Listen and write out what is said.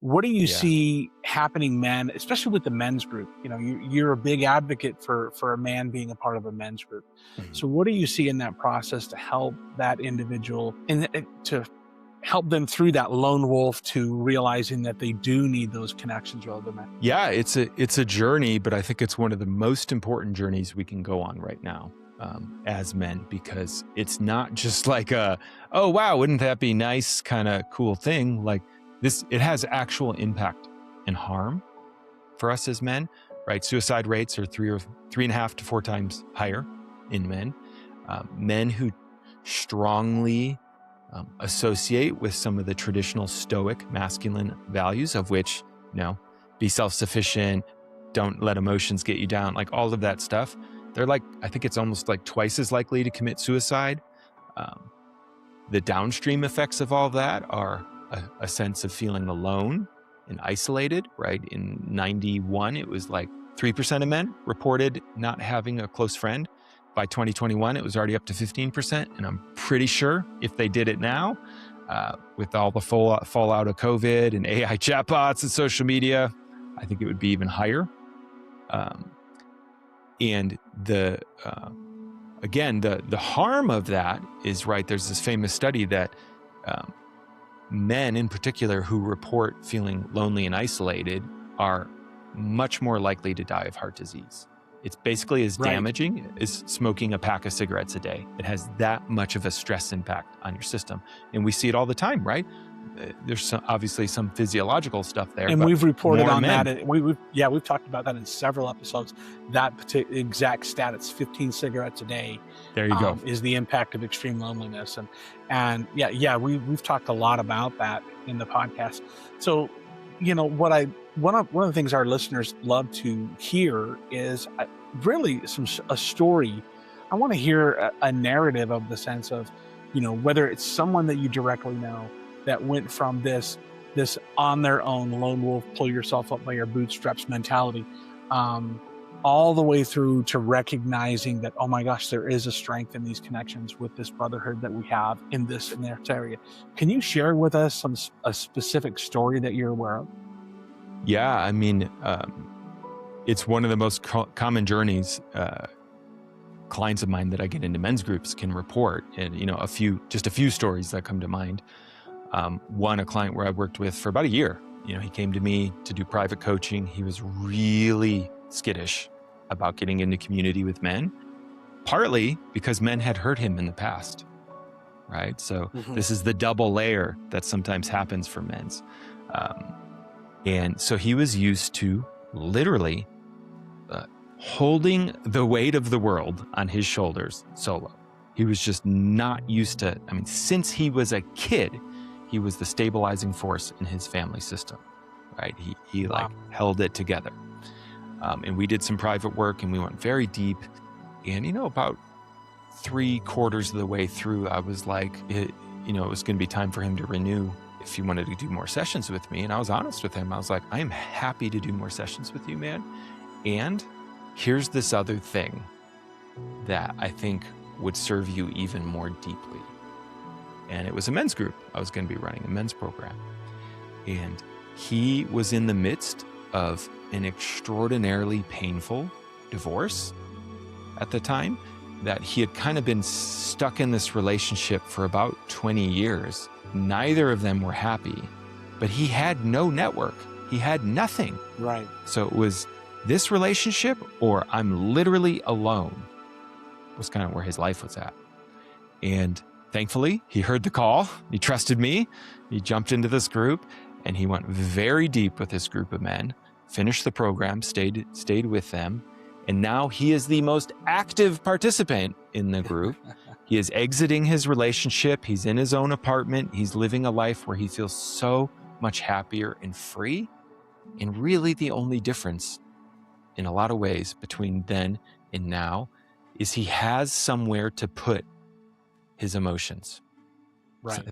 What do you Yeah. see happening, men, especially with the men's group? You're a big advocate for a man being a part of a men's group. Mhm. So what do you see in that process to help that individual and to help them through that lone wolf to realizing that they do need those connections with other men? Yeah, it's a journey, but I think it's one of the most important journeys we can go on right now as men, because it's not just like oh wow, wouldn't that be nice kind of cool thing. Like this, it has actual impact and harm for us as men, right? Suicide rates are 3.5 to 4 times higher in men. Men who strongly associate with some of the traditional stoic masculine values, of which, be self-sufficient, don't let emotions get you down, like all of that stuff. They're like, I think it's almost like twice as likely to commit suicide. The downstream effects of all that are a sense of feeling alone and isolated, right? In 91, it was like 3% of men reported not having a close friend. By 2021, it was already up to 15%. And I'm pretty sure if they did it now, with all the fallout of COVID and AI chatbots and social media, I think it would be even higher. And again, the harm of that is, right, there's this famous study that men in particular who report feeling lonely and isolated are much more likely to die of heart disease. It's basically as Right. damaging as smoking a pack of cigarettes a day. It has that much of a stress impact on your system. And we see it all the time, right? There's obviously some physiological stuff there. And but we've reported more on men. that. We've talked about that in several episodes. That exact stat, it's 15 cigarettes a day. There you go. Is the impact of extreme loneliness. And we've talked a lot about that in the podcast. So, one of the things our listeners love to hear is really a story. I want to hear a narrative of the sense of, whether it's someone that you directly know that went from this on their own lone wolf, pull yourself up by your bootstraps mentality, all the way through to recognizing that, oh my gosh, there is a strength in these connections with this brotherhood that we have in this area. Can you share with us a specific story that you're aware of? Yeah, I mean, it's one of the most common journeys clients of mine that I get into men's groups can report. And, just a few stories that come to mind. One, a client where I worked with for about a year. He came to me to do private coaching. He was really skittish about getting into community with men, partly because men had hurt him in the past, right? So This is the double layer that sometimes happens for men's. And so he was used to literally holding the weight of the world on his shoulders solo. He was just not used to, since he was a kid, he was the stabilizing force in his family system, right? He held it together. And we did some private work and we went very deep. And, about 3/4 of the way through, I was like, it was going to be time for him to renew if he wanted to do more sessions with me. And I was honest with him. I was like, I am happy to do more sessions with you, man. And here's this other thing that I think would serve you even more deeply. And it was a men's group. I was going to be running a men's program. And he was in the midst of an extraordinarily painful divorce at the time, that he had kind of been stuck in this relationship for about 20 years. Neither of them were happy, but he had no network. He had nothing. Right. So it was this relationship or I'm literally alone was kind of where his life was at. And thankfully, he heard the call. He trusted me. He jumped into this group and he went very deep with this group of men, finished the program, stayed with them. And now he is the most active participant in the group. He is exiting his relationship. He's in his own apartment. He's living a life where he feels so much happier and free. And really the only difference in a lot of ways between then and now is he has somewhere to put his emotions. Right.